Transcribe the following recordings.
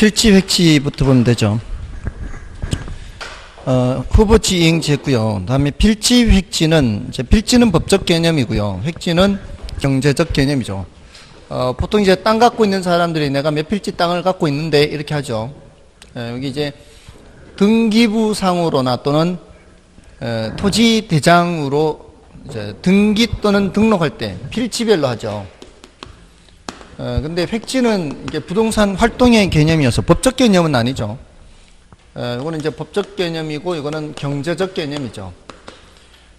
필지 획지부터 보면 되죠. 후보지 이행제고요. 다음에 필지 획지는 필지는 법적 개념이고요. 획지는 경제적 개념이죠. 보통 이제 땅 갖고 있는 사람들이 내가 몇 필지 땅을 갖고 있는데 이렇게 하죠. 여기 이제 등기부상으로나 또는 토지 대장으로 이제 등기 또는 등록할 때 필지별로 하죠. 근데 획지는 이게 부동산 활동의 개념이어서 법적 개념은 아니죠. 이거는 이제 법적 개념이고 이거는 경제적 개념이죠.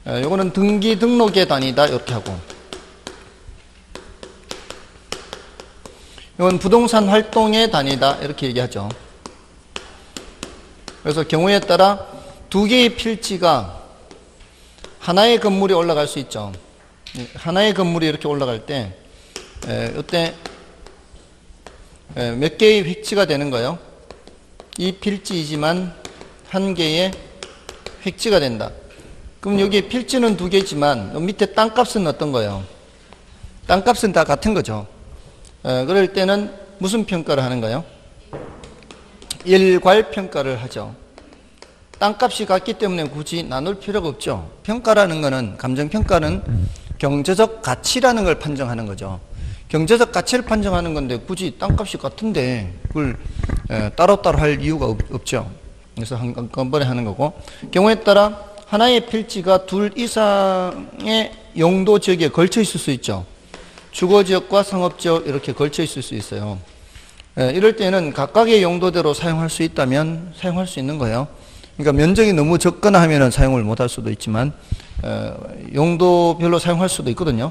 이거는 등기 등록의 단위다 이렇게 하고, 이건 부동산 활동의 단위다 이렇게 얘기하죠. 그래서 경우에 따라 두 개의 필지가 하나의 건물이 올라갈 수 있죠. 하나의 건물이 이렇게 올라갈 때 이때 몇 개의 획지가 되는 거예요? 이 필지이지만 한 개의 획지가 된다. 그럼 여기 필지는 두 개지만 밑에 땅값은 어떤 거예요? 땅값은 다 같은 거죠. 그럴 때는 무슨 평가를 하는 거예요? 일괄 평가를 하죠. 땅값이 같기 때문에 굳이 나눌 필요가 없죠. 평가라는 거는, 감정평가는 경제적 가치라는 걸 판정하는 거죠. 경제적 가치를 판정하는 건데 굳이 땅값이 같은데 그걸 따로따로 할 이유가 없죠. 그래서 한꺼번에 하는 거고, 경우에 따라 하나의 필지가 둘 이상의 용도 지역에 걸쳐 있을 수 있죠. 주거지역과 상업지역 이렇게 걸쳐 있을 수 있어요. 이럴 때는 각각의 용도대로 사용할 수 있다면 사용할 수 있는 거예요. 그러니까 면적이 너무 적거나 하면은 사용을 못할 수도 있지만 용도별로 사용할 수도 있거든요.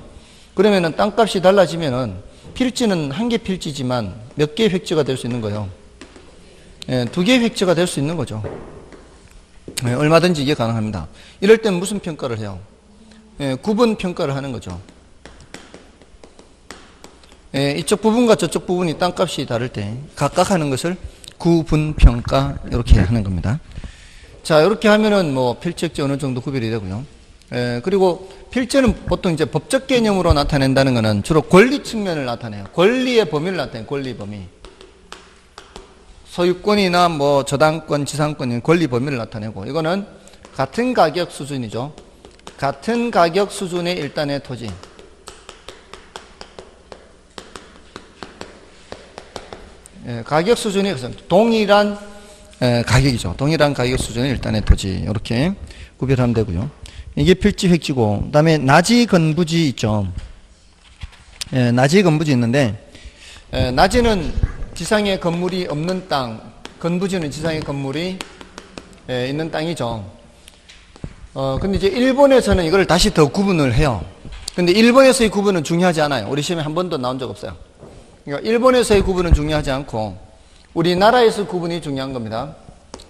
그러면은 땅값이 달라지면은 필지는 한 개 필지지만 몇 개의 획지가 될 수 있는 거예요. 두 개의 획지가 될 수 있는 거죠. 얼마든지 이게 가능합니다. 이럴 땐 무슨 평가를 해요? 구분 평가를 하는 거죠. 이쪽 부분과 저쪽 부분이 땅값이 다를 때 각각 하는 것을 구분 평가 이렇게 하는 겁니다. 자, 이렇게 하면은 뭐 필지 획지 어느 정도 구별이 되고요. 그리고 필지는 보통 이제 법적 개념으로 나타낸다는 것은 주로 권리 측면을 나타내요. 권리의 범위를 나타내요. 권리 범위. 소유권이나 뭐 저당권, 지상권인 권리 범위를 나타내고, 이거는 같은 가격 수준이죠. 같은 가격 수준의 일단의 토지. 가격 수준이 동일한 가격이죠. 동일한 가격 수준의 일단의 토지. 이렇게 구별하면 되고요. 이게 필지 획지고, 그 다음에 나지 건부지 있죠. 나지 건부지 있는데, 나지는 지상에 건물이 없는 땅, 건부지는 지상에 건물이 있는 땅이죠. 근데 이제 일본에서는 이걸 다시 더 구분을 해요. 근데 일본에서의 구분은 중요하지 않아요. 우리 시험에 한 번도 나온 적 없어요. 그러니까 일본에서의 구분은 중요하지 않고 우리나라에서 구분이 중요한 겁니다.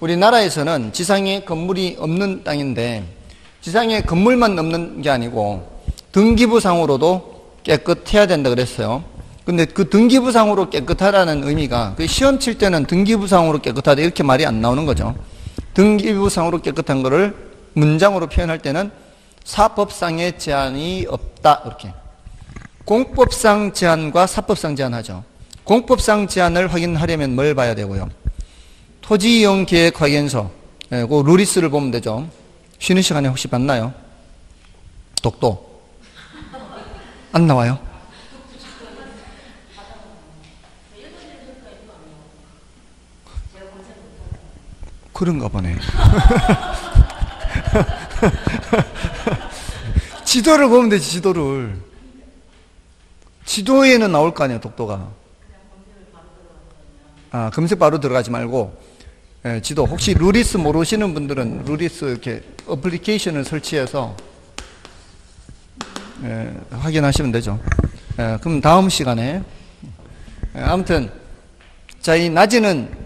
우리나라에서는 지상에 건물이 없는 땅인데 지상에 건물만 없는 게 아니고 등기부상으로도 깨끗해야 된다 그랬어요. 근데 그 등기부상으로 깨끗하다는 의미가 그 시험 칠 때는 등기부상으로 깨끗하다 이렇게 말이 안 나오는 거죠. 등기부상으로 깨끗한 거를 문장으로 표현할 때는 사법상의 제한이 없다 이렇게. 공법상 제한과 사법상 제한하죠. 공법상 제한을 확인하려면 뭘 봐야 되고요? 토지이용계획 확인서, 그 루리스를 보면 되죠. 쉬는 시간에 혹시 봤나요? 독도 안 나와요? 그런가 보네. 지도를 보면 되지. 지도를. 지도에는 나올 거 아니에요, 독도가. 검색 바로 들어가지 말고, 지도. 혹시 루리스 모르시는 분들은 루리스 이렇게 어플리케이션을 설치해서, 확인하시면 되죠. 그럼 다음 시간에, 아무튼, 자, 이 낮에는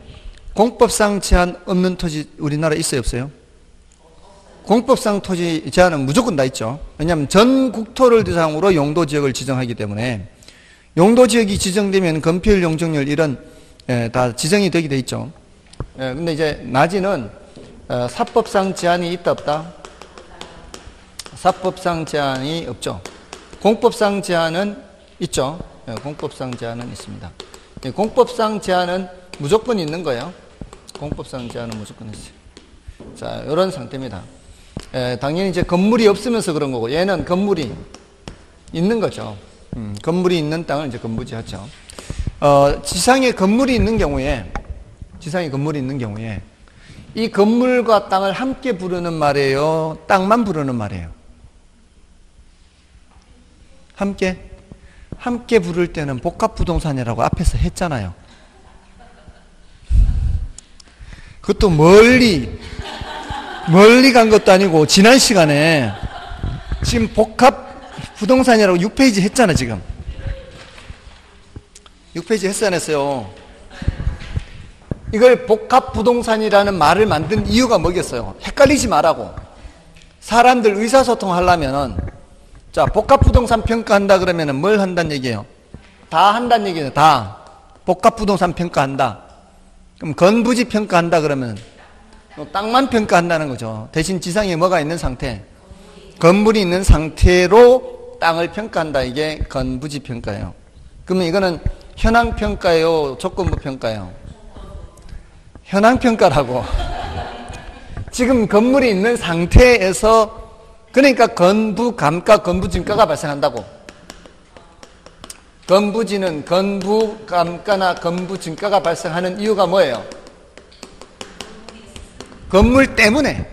공법상 제한 없는 토지 우리나라에 있어요, 없어요? 공법상 토지 제한은 무조건 다 있죠. 왜냐하면 전 국토를 대상으로 용도지역을 지정하기 때문에 용도지역이 지정되면 건폐율, 용적률 이런 다 지정이 되게 돼 있죠. 근데 이제 낮에는 사법상 제한이 있다 없다? 사법상 제한이 없죠. 공법상 제한은 있죠. 공법상 제한은 있습니다. 공법상 제한은 무조건 있는 거예요. 공법상 제한은 무조건 있어요. 자, 이런 상태입니다. 당연히 이제 건물이 없으면서 그런 거고, 얘는 건물이 있는 거죠. 건물이 있는 땅을 이제 건부지하죠. 지상에 건물이 있는 경우에, 이 건물과 땅을 함께 부르는 말이에요? 땅만 부르는 말이에요? 함께 부를 때는 복합부동산이라고 앞에서 했잖아요. 그것도 멀리 간 것도 아니고, 지난 시간에 지금 복합부동산이라고 6페이지 했잖아, 지금. 6페이지 했어요, 안 했어요? 이걸 복합부동산이라는 말을 만든 이유가 뭐겠어요? 헷갈리지 말라고. 사람들 의사소통 하려면은, 자, 복합부동산 평가한다 그러면은 뭘 한다는 얘기예요? 다 한다는 얘기예요, 다. 복합부동산 평가한다. 그럼 건부지 평가한다 그러면 땅만 평가한다는 거죠. 대신 지상에 뭐가 있는 상태? 건물이 있는 상태로 땅을 평가한다. 이게 건부지 평가예요. 그러면 이거는 현황 평가예요? 조건부 평가예요? 현황 평가라고. 지금 건물이 있는 상태에서, 그러니까 건부 감가, 건부 진가가 발생한다고. 건부지는 건부 감가나 건부 진가가 발생하는 이유가 뭐예요? 건물 때문에.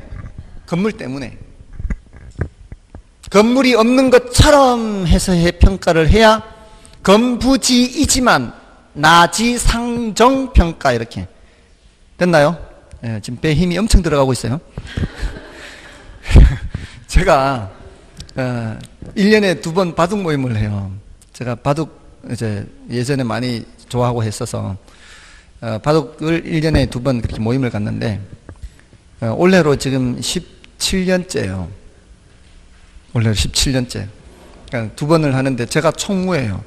건물이 없는 것처럼 해서 평가를 해야 건부지이지만 나지상정 평가, 이렇게 됐나요? 예, 지금 배에 힘이 엄청 들어가고 있어요. 제가 1년에 2번 바둑 모임을 해요. 제가 바둑 이제 예전에 많이 좋아하고 했어서 바둑을 1년에 2번 그렇게 모임을 갔는데, 올해로 지금 17년째예요. 올해로 17년째. 그러니까 2번을 하는데 제가 총무예요.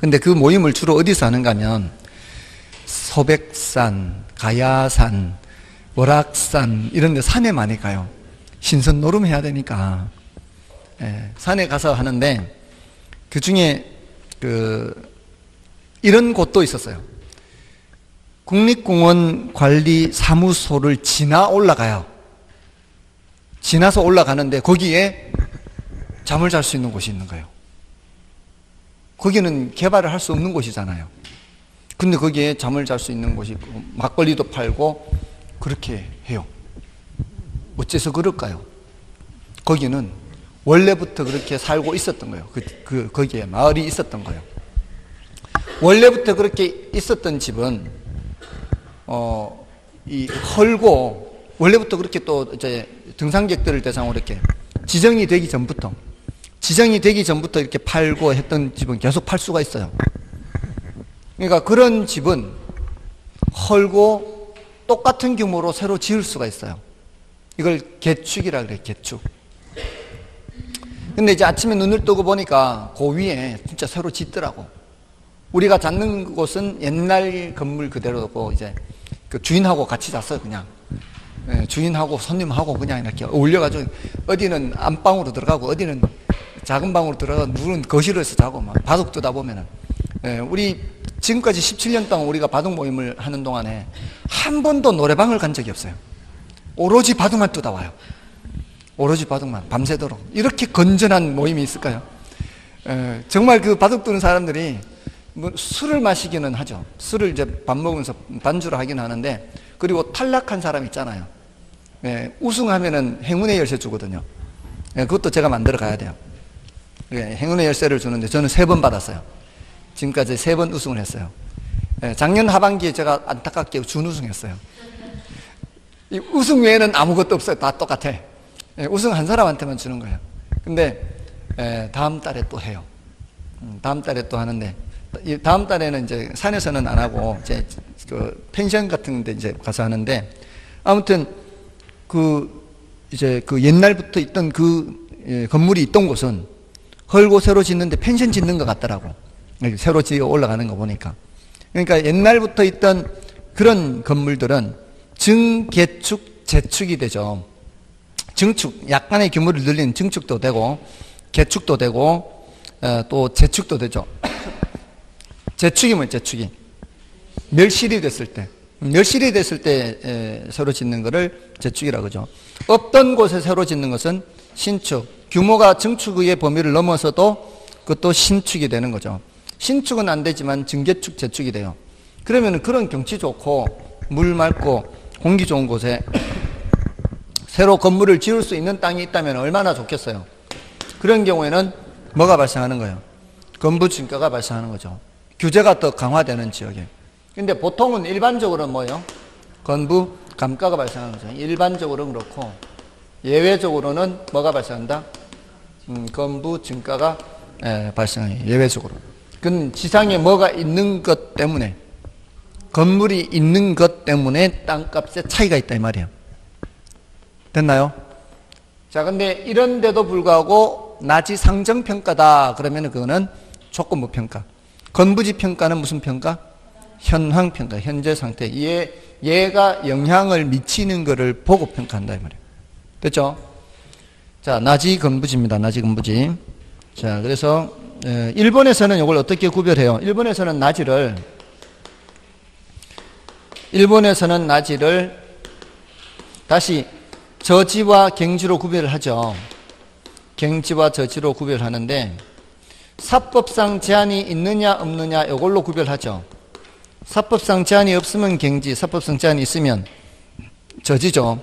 근데 그 모임을 주로 어디서 하는가 하면 소백산, 가야산, 월악산 이런 데 산에 많이 가요. 신선 노름해야 되니까. 산에 가서 하는데, 그 중에 이런 곳도 있었어요. 국립공원 관리 사무소를 지나 올라가요. 지나서 올라가는데 거기에 잠을 잘 수 있는 곳이 있는 거예요. 거기는 개발을 할 수 없는 곳이잖아요. 근데 거기에 잠을 잘 수 있는 곳이 있고, 막걸리도 팔고, 그렇게 해요. 어째서 그럴까요? 거기는 원래부터 그렇게 살고 있었던 거예요. 거기에 마을이 있었던 거예요. 원래부터 그렇게 있었던 집은, 헐고, 원래부터 그렇게 또 이제 등산객들을 대상으로 이렇게 지정이 되기 전부터 이렇게 팔고 했던 집은 계속 팔 수가 있어요. 그러니까 그런 집은 헐고 똑같은 규모로 새로 지을 수가 있어요. 이걸 개축이라 그래요, 개축. 근데 이제 아침에 눈을 뜨고 보니까 그 위에 진짜 새로 짓더라고. 우리가 잤는 곳은 옛날 건물 그대로고, 이제 그 주인하고 같이 잤어요, 그냥. 주인하고 손님하고 그냥 이렇게 어울려가지고, 어디는 안방으로 들어가고, 어디는 작은 방으로 들어가고, 누구는 거실에서 자고, 막 바둑 뜨다 보면은. 우리 지금까지 17년 동안 우리가 바둑 모임을 하는 동안에 한 번도 노래방을 간 적이 없어요. 오로지 바둑만 뜨다 와요. 오로지 바둑만, 밤새도록. 이렇게 건전한 모임이 있을까요? 정말 그 바둑 두는 사람들이 뭐 술을 마시기는 하죠. 술을 이제 밥 먹으면서 반주를 하긴 하는데, 그리고 탈락한 사람 있잖아요. 우승하면은 행운의 열쇠 주거든요. 그것도 제가 만들어 가야 돼요. 행운의 열쇠를 주는데 저는 3번 받았어요. 지금까지 3번 우승을 했어요. 작년 하반기에 제가 안타깝게 준우승했어요. 이 우승 외에는 아무것도 없어요. 다 똑같아. 우승한 사람한테만 주는 거예요. 근데 다음 달에 또 해요. 다음 달에 또 하는데, 다음 달에는 이제 산에서는 안 하고 이제 그 펜션 같은 데 이제 가서 하는데, 아무튼 이제 그 옛날부터 있던 그 건물이 있던 곳은 헐고 새로 짓는데 펜션 짓는 것 같더라고. 새로 지어 올라가는 거 보니까. 그러니까 옛날부터 있던 그런 건물들은 증개축, 재축이 되죠. 증축, 약간의 규모를 늘린 증축도 되고, 개축도 되고, 또 재축도 되죠. 재축이 뭐예요, 재축이? 멸실이 됐을 때, 새로 짓는 거를 재축이라고 그러죠. 없던 곳에 새로 짓는 것은 신축. 규모가 증축의 범위를 넘어서도 그것도 신축이 되는 거죠. 신축은 안 되지만 증개축, 재축이 돼요. 그러면 그런 경치 좋고 물 맑고 공기 좋은 곳에 새로 건물을 지을 수 있는 땅이 있다면 얼마나 좋겠어요. 그런 경우에는 뭐가 발생하는 거예요? 건부증가가 발생하는 거죠. 규제가 더 강화되는 지역에. 근데 보통은 일반적으로는 뭐예요? 건부 감가가 발생하는 거죠. 일반적으로는 그렇고 예외적으로는 뭐가 발생한다? 건부 증가가 발생해요. 예외적으로. 그건 지상에 뭐가 있는 것 때문에, 건물이 있는 것 때문에 땅값에 차이가 있다 이 말이에요. 됐나요? 자, 근데 이런데도 불구하고 낮이 상정평가다 그러면 그거는 조건부 평가. 건부지 평가는 무슨 평가? 현황 평가, 현재 상태. 얘가 영향을 미치는 것을 보고 평가한다 이 말이에요. 됐죠? 자, 낮이 건부지입니다. 낮이 건부지. 자, 그래서 일본에서는 이걸 어떻게 구별해요? 일본에서는 낮이를 다시 저지와 갱지로 구별을 하죠. 갱지와 저지로 구별하는데 사법상 제한이 있느냐 없느냐 이걸로 구별하죠. 사법상 제한이 없으면 갱지, 사법상 제한이 있으면 저지죠.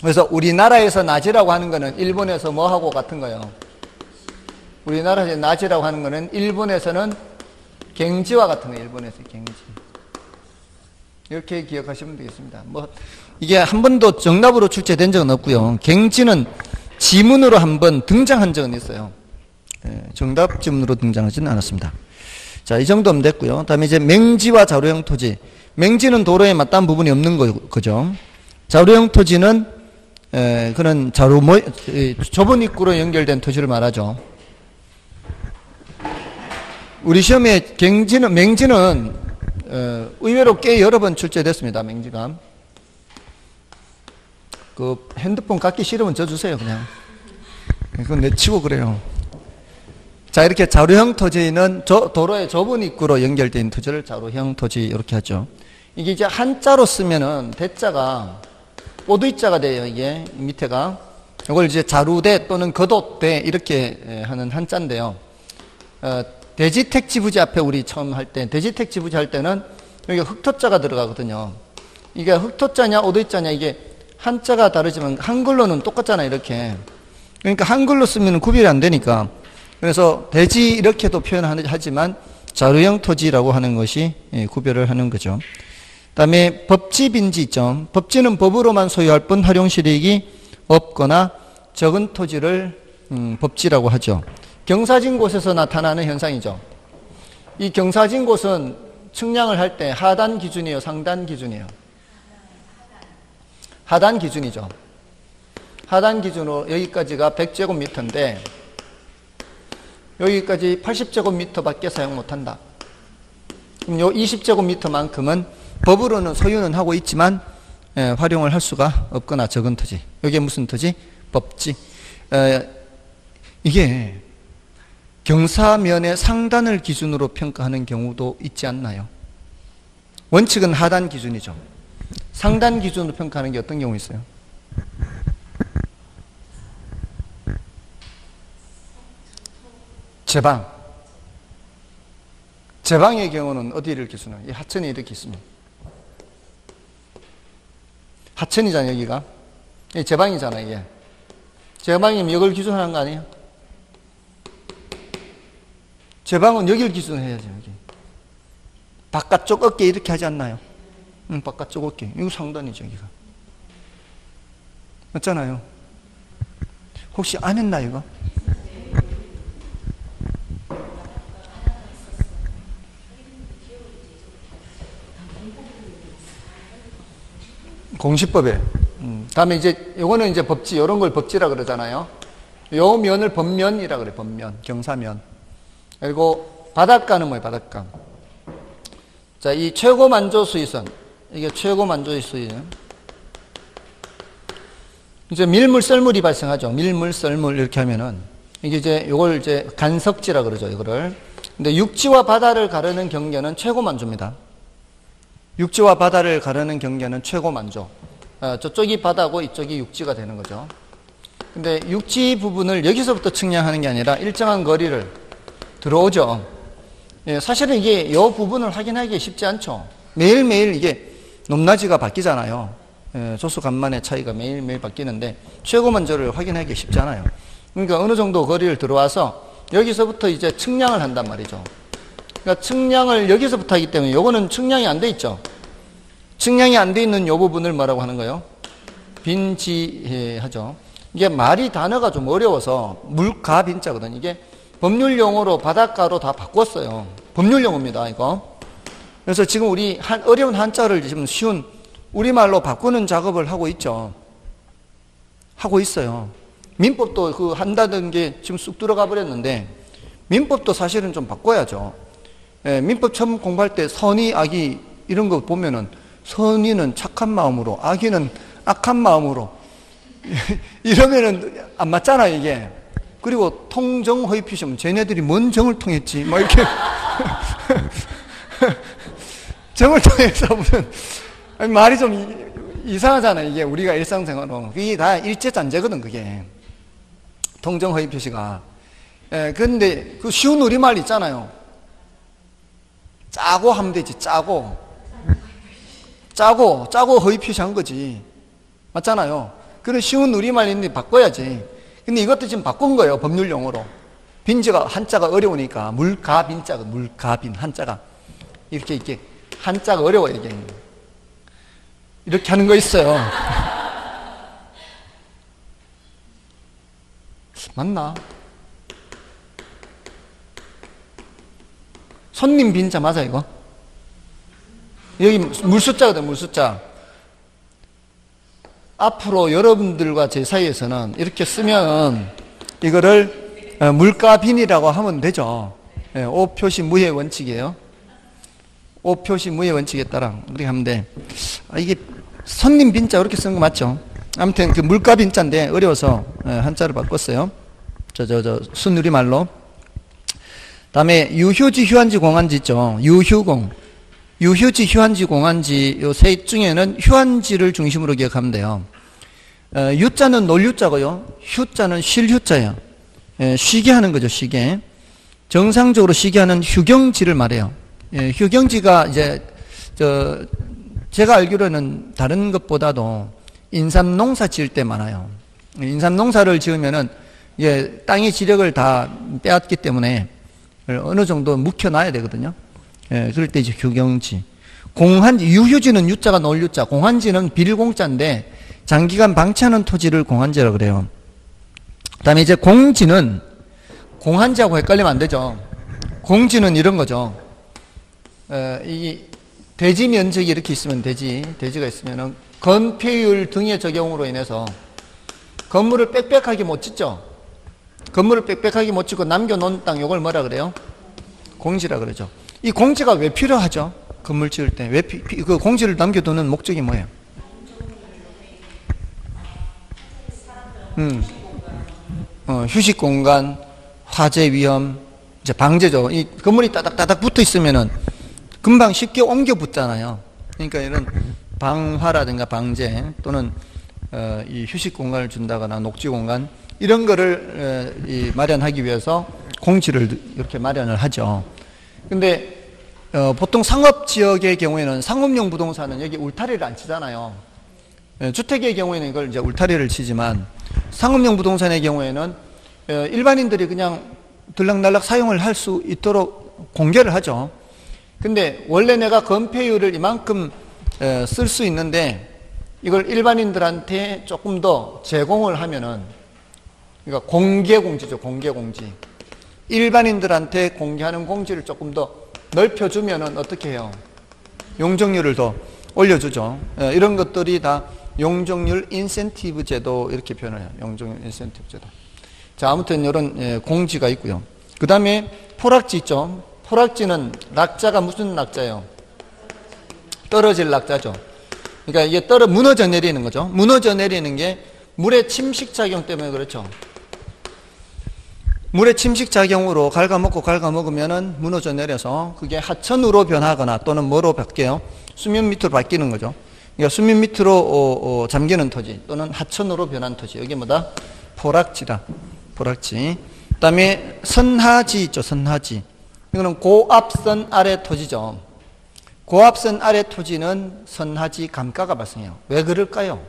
그래서 우리나라에서 낮이라고 하는 거는 일본에서 뭐하고 같은 거예요? 우리나라에서 낮이라고 하는 거는 일본에서는 갱지와 같은 거예요. 일본에서 갱지. 이렇게 기억하시면 되겠습니다. 뭐 이게 한 번도 정답으로 출제된 적은 없고요. 갱지는 지문으로 한 번 등장한 적은 있어요. 정답 지문으로 등장하지는 않았습니다. 자, 이 정도면 됐고요. 다음에 이제 맹지와 자료형 토지. 맹지는 도로에 맞닿은 부분이 없는 거죠. 자료형 토지는 그런 좁은 입구로 연결된 토지를 말하죠. 우리 시험에 맹지는 의외로 꽤 여러 번 출제됐습니다. 맹지가. 그 핸드폰 갖기 싫으면 져주세요. 그냥. 그건 내치고 그래요. 자, 이렇게 자료형 토지는 도로의 좁은 입구로 연결된 토지를 자료형 토지 이렇게 하죠. 이게 이제 한자로 쓰면은 대자가 오두이자가 돼요. 이게 밑에가. 이걸 이제 자루대 또는 거도대 이렇게 하는 한자인데요. 대지택지부지 앞에 우리 처음 할 때 대지택지부지 할 때는 여기 흑토자가 들어가거든요. 이게 흑토자냐 오두이자냐 이게 한자가 다르지만 한글로는 똑같잖아 이렇게. 그러니까 한글로 쓰면 구별이 안 되니까. 그래서 대지 이렇게도 표현하지만 자료형 토지라고 하는 것이 구별을 하는 거죠. 그다음에 법지 빈지 있죠. 법지는 법으로만 소유할 뿐 활용 실익이 없거나 적은 토지를 법지라고 하죠. 경사진 곳에서 나타나는 현상이죠. 이 경사진 곳은 측량을 할 때 하단 기준이에요, 상단 기준이에요? 하단 기준이죠. 하단 기준으로 여기까지가 100제곱미터인데 여기까지 80제곱미터밖에 사용 못한다. 그럼 요 20제곱미터만큼은 법으로는 소유는 하고 있지만 활용을 할 수가 없거나 적은 토지. 이게 무슨 토지? 법지. 이게 경사면의 상단을 기준으로 평가하는 경우도 있지 않나요? 원칙은 하단 기준이죠. 상단 기준으로 평가하는 게 어떤 경우 있어요? 제방의 경우는 어디를 기준으로? 이 하천이 이렇게 있습니다. 하천이잖아요, 여기가. 이 제방이잖아, 이게. 제방이면 여기를 기준하는 거 아니에요? 제방은 여기를 기준으로 해야죠, 여기. 바깥쪽 어깨 이렇게 하지 않나요? 바깥쪽 어깨. 이거 상단이죠, 여기가. 맞잖아요. 혹시 안 했나요, 이거? 공시법에. 다음에 이제, 요거는 이제 법지, 요런 걸 법지라 그러잖아요. 요 면을 법면이라 그래, 법면. 경사면. 그리고 바닷가는 뭐예요, 바닷가. 자, 이 최고 만조 수위선. 이게 최고 만조 수위선. 이제 밀물, 썰물이 발생하죠. 밀물, 썰물 이렇게 하면은. 이게 이제 요걸 이제 간석지라 그러죠, 이거를. 근데 육지와 바다를 가르는 경계는 최고 만조입니다. 육지와 바다를 가르는 경계는 최고만조. 저쪽이 바다고 이쪽이 육지가 되는 거죠. 근데 육지 부분을 여기서부터 측량하는 게 아니라 일정한 거리를 들어오죠. 예, 사실은 이게 이 부분을 확인하기 쉽지 않죠. 매일매일 이게 높낮이가 바뀌잖아요. 예, 조수간만의 차이가 매일매일 바뀌는데 최고만조를 확인하기 쉽지 않아요. 그러니까 어느 정도 거리를 들어와서 여기서부터 이제 측량을 한단 말이죠. 그러니까 측량을 여기서부터 하기 때문에 요거는 측량이 안 돼 있죠. 측량이 안 돼 있는 요 부분을 뭐라고 하는 거예요? 빈지하죠. 이게 말이 단어가 좀 어려워서 물가 빈자거든. 이게 법률 용어로 바닷가로 다 바꿨어요. 법률 용어입니다, 이거. 그래서 지금 우리 어려운 한자를 지금 쉬운 우리말로 바꾸는 작업을 하고 있죠. 하고 있어요. 민법도 그 한다는 게 지금 쑥 들어가 버렸는데 민법도 사실은 좀 바꿔야죠. 예, 민법 처음 공부할 때 선의, 악의 이런 거 보면은 선의는 착한 마음으로, 악의는 악한 마음으로 이러면은 안 맞잖아 이게. 그리고 통정 허위 표시하면 쟤네들이 뭔 정을 통했지 막 이렇게 정을 통해서 무슨 말이 좀 이상하잖아 이게 우리가 일상생활로. 그게 다 일제잔재거든 그게. 통정 허위 표시가. 예, 근데 그 쉬운 우리말 있잖아요. 짜고 하면 되지. 짜고 허위 표시한 거지. 맞잖아요. 그런 쉬운 우리말인데 바꿔야지. 근데 이것도 지금 바꾼 거예요. 법률 용어로. 빈자가 한자가 어려우니까 물가빈자가 물가빈 한자가 이렇게 한자가 어려워 이게. 이렇게 하는 거 있어요. 맞나? 손님 빈자 맞아 이거? 여기 물숫자거든 물숫자. 앞으로 여러분들과 제 사이에서는 이렇게 쓰면 이거를 물가빈이라고 하면 되죠. 오표시 무해 원칙이에요. 오표시 무해 원칙에 따라 그렇게 하면 돼. 이게 손님 빈자 이렇게 쓰는 거 맞죠? 아무튼 그 물가빈자인데 어려워서 한자를 바꿨어요. 순우리말로. 다음에 유효지, 휴한지, 공한지 있죠. 유휴공. 유효지, 휴한지, 공한지 요 세 중에는 휴한지를 중심으로 기억하면 돼요. 유자는 논유자고요. 휴자는 쉴휴자예요. 쉬게 하는 거죠. 쉬게. 정상적으로 쉬게 하는 휴경지를 말해요. 휴경지가 이제 제가 알기로는 다른 것보다도 인삼농사 지을 때 많아요. 인삼농사를 지으면은 이게 땅의 지력을 다 빼앗기 때문에 어느 정도 묵혀놔야 되거든요. 그럴 때 이제 휴경지. 공한지, 유휴지는 유자가 논유자, 공한지는 빌공자인데 장기간 방치하는 토지를 공한지라고 그래요. 그 다음에 이제 공지는 공한지하고 헷갈리면 안 되죠. 공지는 이런 거죠. 이 대지 면적이 이렇게 있으면 대지가 있으면은 건폐율 등의 적용으로 인해서 건물을 빽빽하게 못 짓죠. 건물을 빽빽하게 못 짓고 남겨놓은 땅, 요걸 뭐라 그래요? 공지라 그러죠. 이 공지가 왜 필요하죠? 건물 지을 때. 왜 그 공지를 남겨두는 목적이 뭐예요? 휴식 공간, 화재 위험, 이제 방제죠. 이 건물이 따닥따닥 붙어 있으면은 금방 쉽게 옮겨 붙잖아요. 그러니까 이런 방화라든가 방제 또는 이 휴식 공간을 준다거나 녹지 공간 이런 거를 마련하기 위해서 공지를 이렇게 마련을 하죠. 근데 보통 상업지역의 경우에는 상업용 부동산은 여기 울타리를 안 치잖아요. 주택의 경우에는 이걸 이제 울타리를 치지만 상업용 부동산의 경우에는 일반인들이 그냥 들락날락 사용을 할 수 있도록 공개를 하죠. 근데 원래 내가 건폐율을 이만큼 쓸 수 있는데 이걸 일반인들한테 조금 더 제공을 하면은 그러니까 공개공지죠. 공개공지. 일반인들한테 공개하는 공지를 조금 더 넓혀주면은 어떻게 해요? 용적률을 더 올려주죠. 이런 것들이 다 용적률 인센티브 제도 이렇게 표현을 해요. 용적률 인센티브 제도. 자, 아무튼 이런 공지가 있고요. 그 다음에 포락지 있죠. 포락지는 낙자가 무슨 낙자예요? 떨어질 낙자죠. 그러니까 이게 무너져 내리는 거죠. 무너져 내리는 게 물의 침식작용 때문에 그렇죠. 물의 침식 작용으로 갉아먹으면은 무너져 내려서 그게 하천으로 변하거나 또는 뭐로 바뀌어요? 수면 밑으로 바뀌는 거죠. 그러니까 수면 밑으로 잠기는 토지 또는 하천으로 변한 토지. 여기 뭐다? 포락지다. 포락지. 그 다음에 선하지 있죠. 선하지. 이거는 고압선 아래 토지죠. 고압선 아래 토지는 선하지 감가가 발생해요. 왜 그럴까요?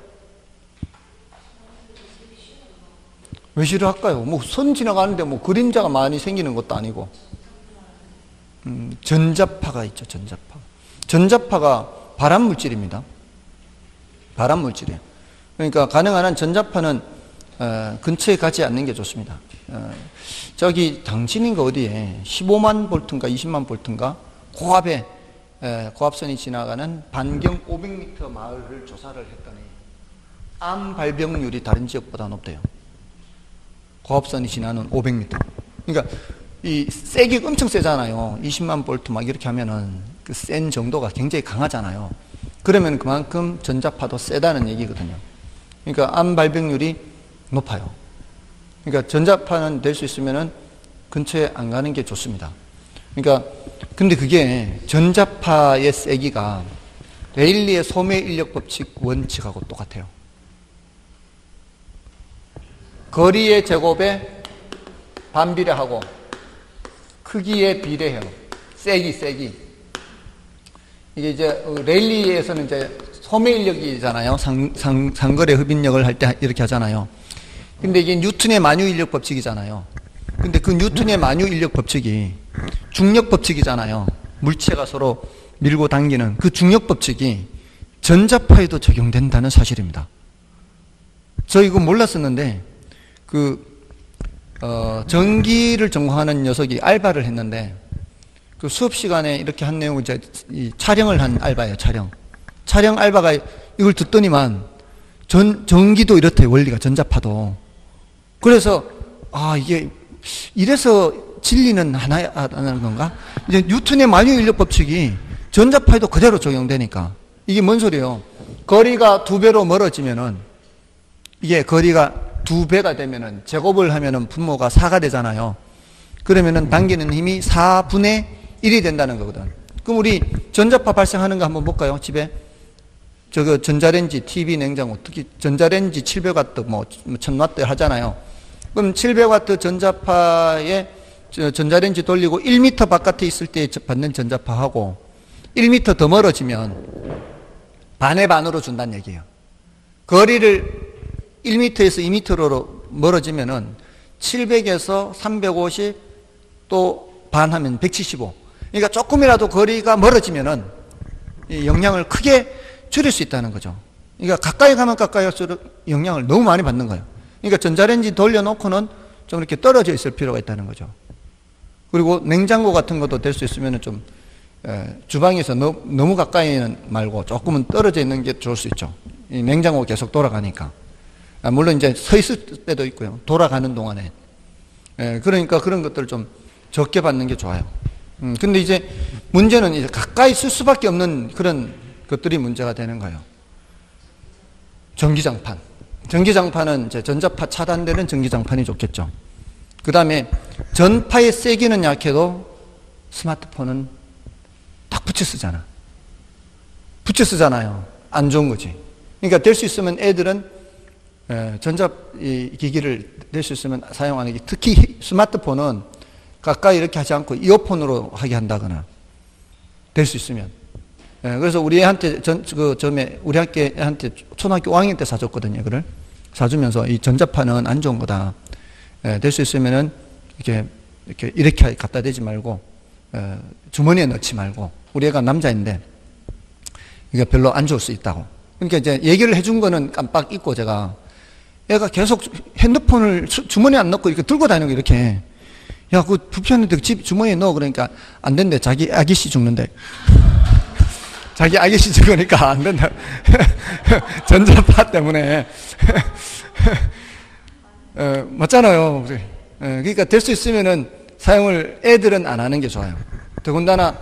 왜 싫어할까요? 뭐 선 지나가는데 뭐 그림자가 많이 생기는 것도 아니고. 전자파가 있죠. 전자파. 전자파가 발암 물질입니다. 발암 물질이에요. 그러니까 가능한 한 전자파는 근처에 가지 않는 게 좋습니다. 저기 당신인가 어디에 15만 볼트인가 20만 볼트인가 고압에 고압선이 지나가는 반경 500m 마을을 조사를 했더니 암 발병률이 다른 지역보다 높대요. 고압선이 지나는 500m. 그러니까 이 세기 엄청 세잖아요. 20만 볼트 막 이렇게 하면은 그 센 정도가 굉장히 강하잖아요. 그러면 그만큼 전자파도 세다는 얘기거든요. 그러니까 암 발병률이 높아요. 그러니까 전자파는 될 수 있으면은 근처에 안 가는 게 좋습니다. 그러니까 근데 그게 전자파의 세기가 레일리의 소매 인력 법칙 원칙하고 똑같아요. 거리의 제곱에 반비례하고 크기에 비례해요. 세기. 이게 이제 레일리에서는 이제 소매 인력이잖아요. 상거래 흡인력을 할 때 이렇게 하잖아요. 근데 이게 뉴턴의 만유 인력 법칙이잖아요. 근데 그 뉴턴의 만유 인력 법칙이 중력 법칙이잖아요. 물체가 서로 밀고 당기는 그 중력 법칙이 전자파에도 적용된다는 사실입니다. 저 이거 몰랐었는데 전기를 전공하는 녀석이 알바를 했는데 그 수업 시간에 이렇게 한 내용을 이제 촬영을 한 알바예요. 촬영 알바가 이걸 듣더니만 전기도 이렇대. 원리가 전자파도. 그래서 이게 이래서 진리는 하나라는 건가? 이제 뉴턴의 만유 인력 법칙이 전자파에도 그대로 적용되니까 이게 뭔 소리예요? 거리가 2배로 멀어지면은 이게 거리가 2배가 되면은 제곱을 하면은 분모가 4가 되잖아요. 그러면은 당기는 힘이 4분의 1이 된다는 거거든. 그럼 우리 전자파 발생하는 거 한번 볼까요? 집에 저거 전자레인지, TV, 냉장고, 특히 전자레인지 700W, 뭐 1000W 하잖아요. 그럼 700W 전자파에 전자레인지 돌리고 1m 바깥에 있을 때 받는 전자파하고 1m 더 멀어지면 반의 반으로 준다는 얘기예요. 거리를 1m에서 2m로 멀어지면은 700에서 350 또 반하면 175. 그러니까 조금이라도 거리가 멀어지면은 영향을 크게 줄일 수 있다는 거죠. 그러니까 가까이 가면 가까이 갈수록 영향을 너무 많이 받는 거예요. 그러니까 전자레인지 돌려놓고는 좀 이렇게 떨어져 있을 필요가 있다는 거죠. 그리고 냉장고 같은 것도 될 수 있으면은 좀 주방에서 너무 가까이는 말고 조금은 떨어져 있는 게 좋을 수 있죠. 이 냉장고 계속 돌아가니까. 물론 이제 서 있을 때도 있고요. 돌아가는 동안에. 그러니까 그런 것들을 좀 적게 받는 게 좋아요. 근데 이제 문제는 이제 가까이 쓸 수밖에 없는 그런 것들이 문제가 되는 거예요. 전기장판. 전기장판은 이제 전자파 차단되는 전기장판이 좋겠죠. 그 다음에 전파의 세기는 약해도 스마트폰은 딱 붙여 쓰잖아. 붙여 쓰잖아요. 안 좋은 거지. 그러니까 될 수 있으면 애들은 전자기기를 될 수 있으면 사용하는 게, 특히 스마트폰은 가까이 이렇게 하지 않고 이어폰으로 하게 한다거나 될 수 있으면. 그래서 우리 애한테 우리 애한테 초등학교 5학년 때 사줬거든요. 그걸 사주면서 이 전자파는 안 좋은 거다. 될 수 있으면은 이렇게 갖다 대지 말고 주머니에 넣지 말고. 우리 애가 남자인데 이게 별로 안 좋을 수 있다고. 그러니까 이제 얘기를 해준 거는 깜빡 잊고 제가 애가 계속 핸드폰을 주머니에 안 넣고 이렇게 들고 다니는 거 이렇게. 야, 그 불편한데 집 주머니에 넣어. 그러니까 안 된대. 자기 아기씨 죽는데. 자기 아기씨 죽으니까 안 된다. 전자파 때문에. 맞잖아요. 그러니까 될 수 있으면은 사용을 애들은 안 하는 게 좋아요. 더군다나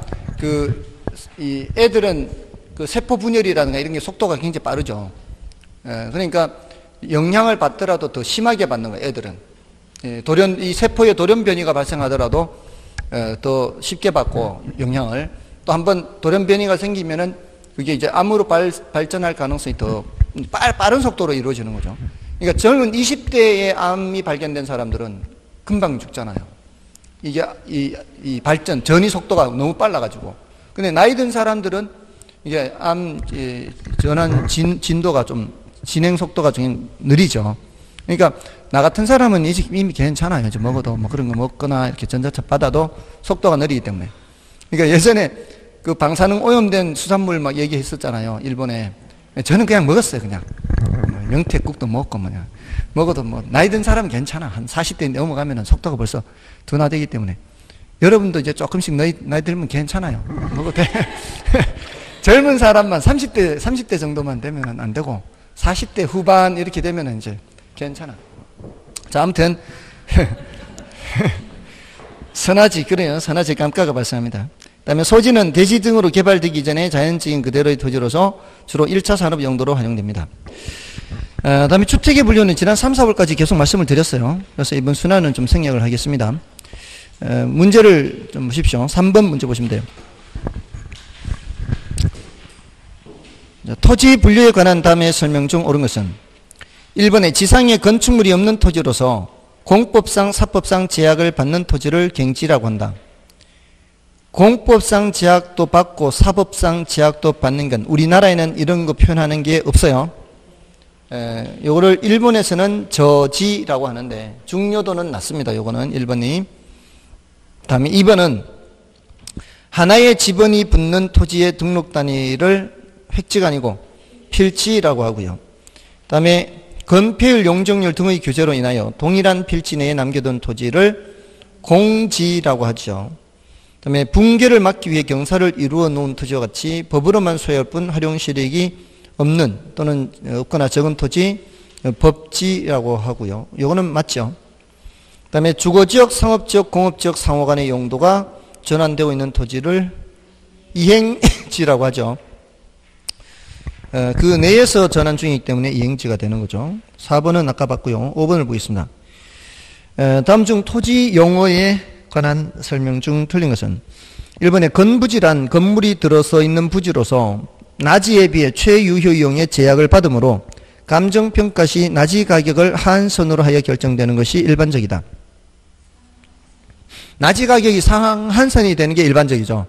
이 애들은 그 세포 분열이라든가 이런 게 속도가 굉장히 빠르죠. 그러니까 영향을 받더라도 더 심하게 받는 거예요, 애들은. 이 세포의 돌연 변이가 발생하더라도 더 쉽게 받고 영향을, 또 한번 돌연 변이가 생기면은 그게 이제 암으로 발전할 가능성이 더 빠른 속도로 이루어지는 거죠. 그러니까 젊은 20대에 암이 발견된 사람들은 금방 죽잖아요. 이게 이 발전 전이 속도가 너무 빨라가지고. 근데 나이 든 사람들은 이게 암 전환 진도가 좀 진행 속도가 좀 느리죠. 그러니까 나 같은 사람은 이미 괜찮아요. 이제 먹어도 뭐 그런 거 먹거나 이렇게 전자차 받아도 속도가 느리기 때문에. 그러니까 예전에 그 방사능 오염된 수산물 막 얘기했었잖아요. 일본에. 저는 그냥 먹었어요. 그냥 명태국도 먹고 뭐냐 먹어도 뭐 나이 든 사람은 괜찮아. 한 40대 넘어가면은 속도가 벌써 둔화되기 때문에. 여러분도 이제 조금씩 나이 들면 괜찮아요. 먹어도 돼. 젊은 사람만 30대 정도만 되면 안 되고 40대 후반 이렇게 되면 이제 괜찮아. 자, 아무튼 선화지, 그래요. 선화지 감가가 발생합니다. 그 다음에 소지는 대지 등으로 개발되기 전에 자연적인 그대로의 토지로서 주로 1차 산업 용도로 활용됩니다. 그 다음에 주택의 분류는 지난 3, 4월까지 계속 말씀을 드렸어요. 그래서 이번 순환은 좀 생략을 하겠습니다. 문제를 좀 보십시오. 3번 문제 보시면 돼요. 자, 토지 분류에 관한 다음의 설명 중 옳은 것은 1번에 지상에 건축물이 없는 토지로서 공법상 사법상 제약을 받는 토지를 갱지라고 한다. 공법상 제약도 받고 사법상 제약도 받는 건 우리나라에는 이런 거 표현하는 게 없어요. 요거를 일본에서는 저지라고 하는데 중요도는 낮습니다. 요거는 1번이. 다음에 2번은 하나의 지번이 붙는 토지의 등록 단위를 획지가 아니고 필지라고 하고요. 다음에 건폐율, 용적률 등의 규제로 인하여 동일한 필지 내에 남겨둔 토지를 공지라고 하죠. 그다음에 붕괴를 막기 위해 경사를 이루어 놓은 토지와 같이 법으로만 소유할 뿐 활용 실익이 없는 또는 없거나 적은 토지 법지라고 하고요. 요거는 맞죠. 그다음에 주거지역, 상업지역, 공업지역 상호 간의 용도가 전환되고 있는 토지를 이행지라고 하죠. 그 내에서 전환 중이기 때문에 이행지가 되는 거죠. 4번은 아까 봤고요. 5번을 보겠습니다. 다음 중 토지 용어에 관한 설명 중 틀린 것은 1번에 건부지란 건물이 들어서 있는 부지로서 나지에 비해 최유효이용의 제약을 받으므로 감정평가 시 나지 가격을 하한선으로 하여 결정되는 것이 일반적이다. 나지 가격이 상한선이 되는 게 일반적이죠.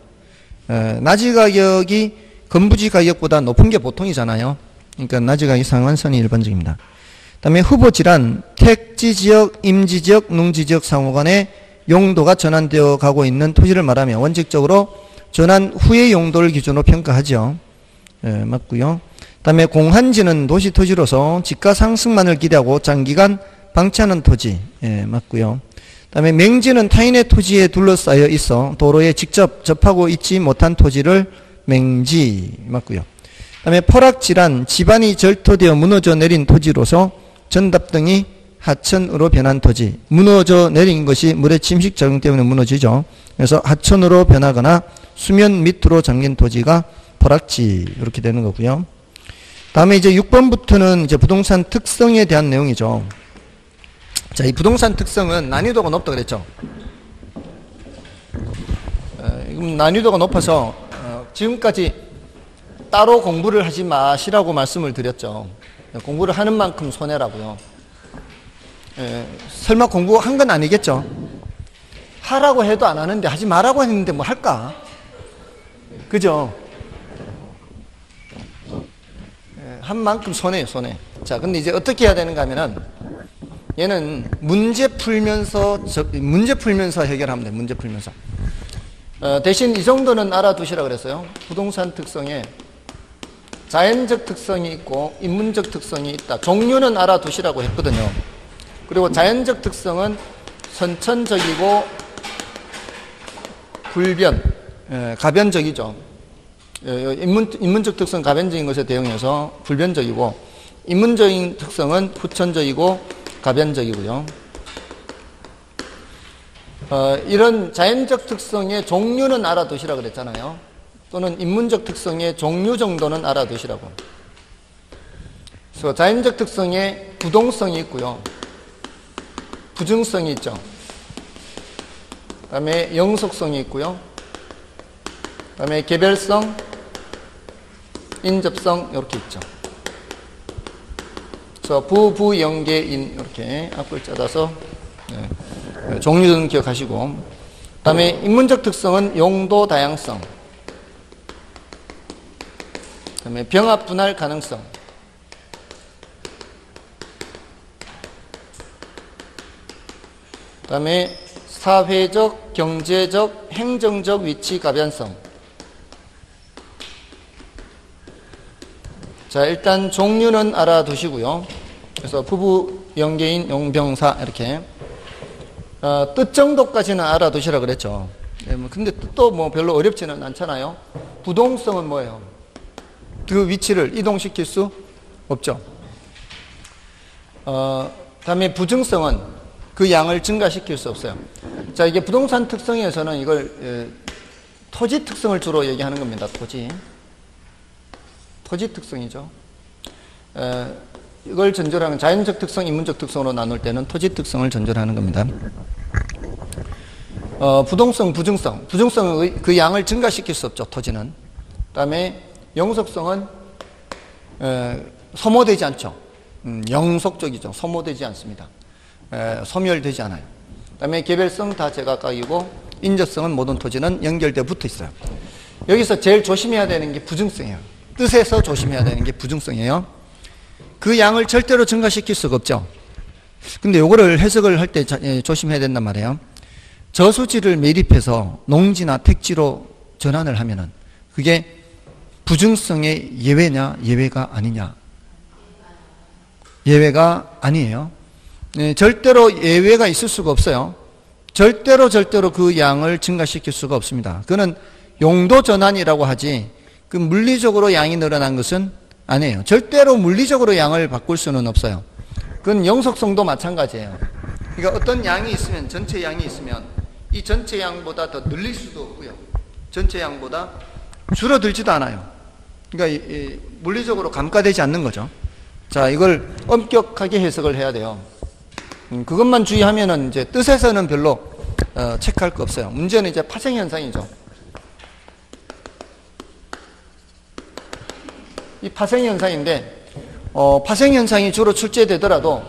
나지 가격이 건부지 가격보다 높은 게 보통이잖아요. 그러니까 나지 가격이 상한선이 일반적입니다. 그 다음에 후보지란 택지지역, 임지지역, 농지지역 상호 간의 용도가 전환되어 가고 있는 토지를 말하며 원칙적으로 전환 후의 용도를 기준으로 평가하죠. 맞고요. 그 다음에 공한지는 도시 토지로서 집가 상승만을 기대하고 장기간 방치하는 토지. 맞고요. 그 다음에 맹지는 타인의 토지에 둘러싸여 있어 도로에 직접 접하고 있지 못한 토지를 맹지. 맞고요. 그 다음에 포락지란 지반이 절토되어 무너져 내린 토지로서 전답 등이 하천으로 변한 토지. 무너져 내린 것이 물의 침식 작용 때문에 무너지죠. 그래서 하천으로 변하거나 수면 밑으로 잠긴 토지가 포락지. 이렇게 되는 거고요. 다음에 이제 6번부터는 이제 부동산 특성에 대한 내용이죠. 자, 이 부동산 특성은 난이도가 높다 그랬죠. 난이도가 높아서 지금까지 따로 공부를 하지 마시라고 말씀을 드렸죠. 공부를 하는 만큼 손해라고요. 설마 공부한 건 아니겠죠? 하라고 해도 안 하는데 하지 말라고 했는데 뭐 할까? 그죠? 한 만큼 손해요, 손해. 자, 근데 이제 어떻게 해야 되는가 하면은 얘는 문제 풀면서 해결하면 돼요. 문제 풀면서. 대신 이 정도는 알아두시라 그랬어요. 부동산 특성에 자연적 특성이 있고 인문적 특성이 있다. 종류는 알아두시라고 했거든요. 그리고 자연적 특성은 선천적이고 불변, 가변적이죠. 인문적 특성은 가변적인 것에 대응해서 불변적이고 인문적인 특성은 후천적이고 가변적이고요. 이런 자연적 특성의 종류는 알아두시라고 그랬잖아요. 또는 인문적 특성의 종류 정도는 알아두시라고. 그래서 자연적 특성에 부동성이 있고요. 부증성이 있죠. 그 다음에 영속성이 있고요. 그 다음에 개별성, 인접성 이렇게 있죠. 그래서 부연계인 이렇게 앞글 짜다서 종류는 기억하시고, 그 다음에 인문적 특성은 용도 다양성, 그 다음에 병합 분할 가능성, 그 다음에 사회적, 경제적, 행정적 위치 가변성. 자, 일단 종류는 알아두시고요. 그래서 부부, 연계인, 용병사 이렇게 뜻 정도까지는 알아두시라 그랬죠. 근데 뜻도 뭐 별로 어렵지는 않잖아요. 부동성은 뭐예요? 그 위치를 이동시킬 수 없죠. 다음에 부증성은 그 양을 증가시킬 수 없어요. 자, 이게 부동산 특성에서는 이걸 토지 특성을 주로 얘기하는 겁니다. 토지 특성이죠. 이걸 전제하는 자연적 특성, 인문적 특성으로 나눌 때는 토지 특성을 전제하는 겁니다. 부동성, 부증성. 부증성은 그 양을 증가시킬 수 없죠, 토지는. 그 다음에 영속성은 소모되지 않죠. 영속적이죠. 소모되지 않습니다. 소멸되지 않아요. 그 다음에 개별성 다 제각각이고, 인접성은 모든 토지는 연결되어 붙어 있어요. 여기서 제일 조심해야 되는 게 부증성이에요. 뜻에서 조심해야 되는 게 부증성이에요. 그 양을 절대로 증가시킬 수가 없죠. 근데 요거를 해석을 할 때 조심해야 된단 말이에요. 저수지를 매립해서 농지나 택지로 전환을 하면은 그게 부증성의 예외냐, 예외가 아니냐. 예외가 아니에요. 절대로 예외가 있을 수가 없어요. 절대로 그 양을 증가시킬 수가 없습니다. 그거는 용도 전환이라고 하지, 그 물리적으로 양이 늘어난 것은 아니에요. 절대로 물리적으로 양을 바꿀 수는 없어요. 그건 영속성도 마찬가지예요. 그러니까 어떤 양이 있으면, 전체 양이 있으면 이 전체 양보다 더 늘릴 수도 없고요. 전체 양보다 줄어들지도 않아요. 그러니까 물리적으로 감가되지 않는 거죠. 자, 이걸 엄격하게 해석을 해야 돼요. 그것만 주의하면은 이제 뜻에서는 별로 체크할 거 없어요. 문제는 이제 파생 현상이죠. 이 파생 현상인데, 파생 현상이 주로 출제되더라도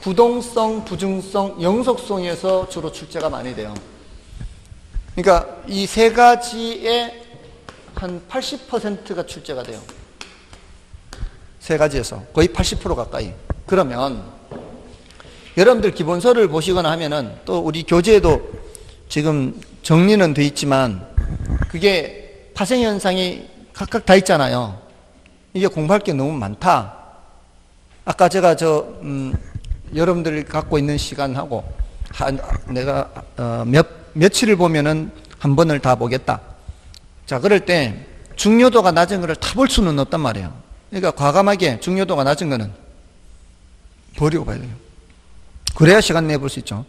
부동성, 부증성, 영속성에서 주로 출제가 많이 돼요. 그러니까 이 세 가지의 한 80%가 출제가 돼요. 세 가지에서 거의 80% 가까이. 그러면 여러분들 기본서를 보시거나 하면은 또 우리 교재에도 지금 정리는 돼 있지만 그게 파생 현상이 각각 다 있잖아요. 이게 공부할 게 너무 많다. 아까 제가 여러분들이 갖고 있는 시간하고 내가 며칠을 보면은 한 번을 다 보겠다. 자, 그럴 때 중요도가 낮은 거를 다 볼 수는 없단 말이에요. 그러니까 과감하게 중요도가 낮은 거는 버리고 봐야 돼요. 그래야 시간 내볼 수 있죠.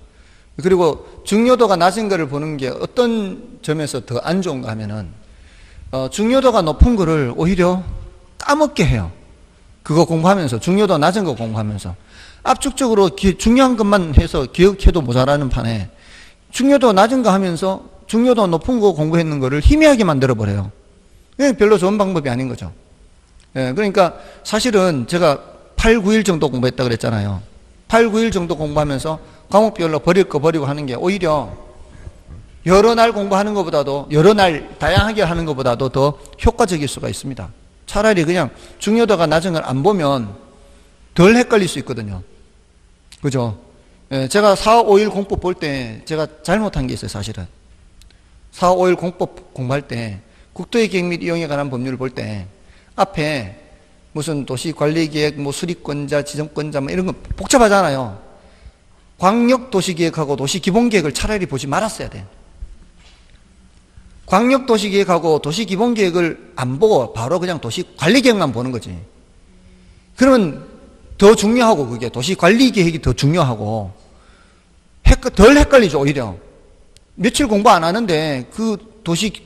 그리고 중요도가 낮은 거를 보는 게 어떤 점에서 더 안 좋은가 하면은 중요도가 높은 거를 오히려 까먹게 해요. 그거 공부하면서, 중요도 낮은 거 공부하면서 압축적으로 중요한 것만 해서 기억해도 모자라는 판에 중요도 낮은 거 하면서 중요도 높은 거 공부했는 거를 희미하게 만들어 버려요. 그게 별로 좋은 방법이 아닌 거죠. 예, 그러니까 사실은 제가 8, 9일 정도 공부했다 그랬잖아요. 8, 9일 정도 공부하면서 과목별로 버릴 거 버리고 하는 게 오히려 여러 날 공부하는 것보다도, 여러 날 다양하게 하는 것보다도 더 효과적일 수가 있습니다. 차라리 그냥 중요도가 낮은 걸 안 보면 덜 헷갈릴 수 있거든요. 그죠? 예, 제가 4, 5일 공법 볼 때 제가 잘못한 게 있어요, 사실은. 4, 5일 공법 공부할 때 국토의 계획 및 이용에 관한 법률을 볼 때 앞에 무슨 도시관리계획, 뭐 수립권자, 지정권자 뭐 이런 거 복잡하잖아요. 광역도시계획하고 도시기본계획을 차라리 보지 말았어야 돼. 광역도시계획하고 도시기본계획을 안 보고 바로 그냥 도시관리계획만 보는 거지. 그러면 더 중요하고, 그게 도시관리계획이 더 중요하고 덜 헷갈리죠, 오히려. 며칠 공부 안 하는데 그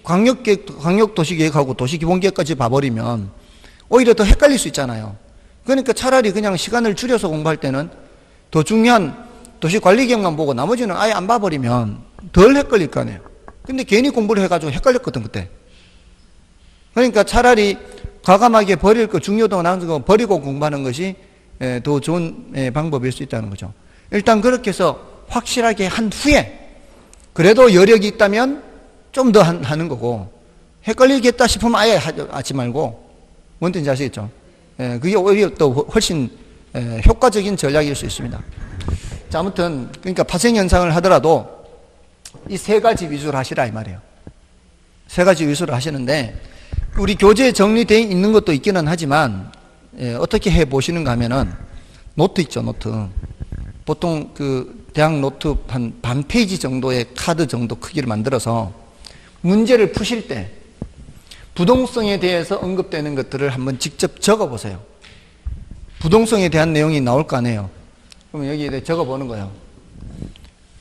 광역도시계획하고 도시기본계획까지 봐버리면 오히려 더 헷갈릴 수 있잖아요. 그러니까 차라리 그냥 시간을 줄여서 공부할 때는 더 중요한 도시관리계획만 보고 나머지는 아예 안 봐버리면 덜 헷갈릴 거 아니에요. 근데 괜히 공부를 해가지고 헷갈렸거든, 그때. 그러니까 차라리 과감하게 버릴 거, 중요도가 나는 거 버리고 공부하는 것이 더 좋은 방법일 수 있다는 거죠. 일단 그렇게 해서 확실하게 한 후에 그래도 여력이 있다면 좀 더 하는 거고, 헷갈리겠다 싶으면 아예 하지 말고, 뭔 뜻인지 아시겠죠? 그게 오히려 또 훨씬 효과적인 전략일 수 있습니다. 자, 아무튼 그러니까 파생현상을 하더라도 이 세 가지 위주로 하시라 이 말이에요. 세 가지 위주로 하시는데, 우리 교재에 정리되어 있는 것도 있기는 하지만 어떻게 해보시는가 하면은 노트 있죠, 노트. 보통 그 대학 노트 한 반 페이지 정도의 카드 정도 크기를 만들어서 문제를 푸실 때 부동성에 대해서 언급되는 것들을 한번 직접 적어보세요. 부동성에 대한 내용이 나올 거 아니에요. 그러면 여기에 적어보는 거예요.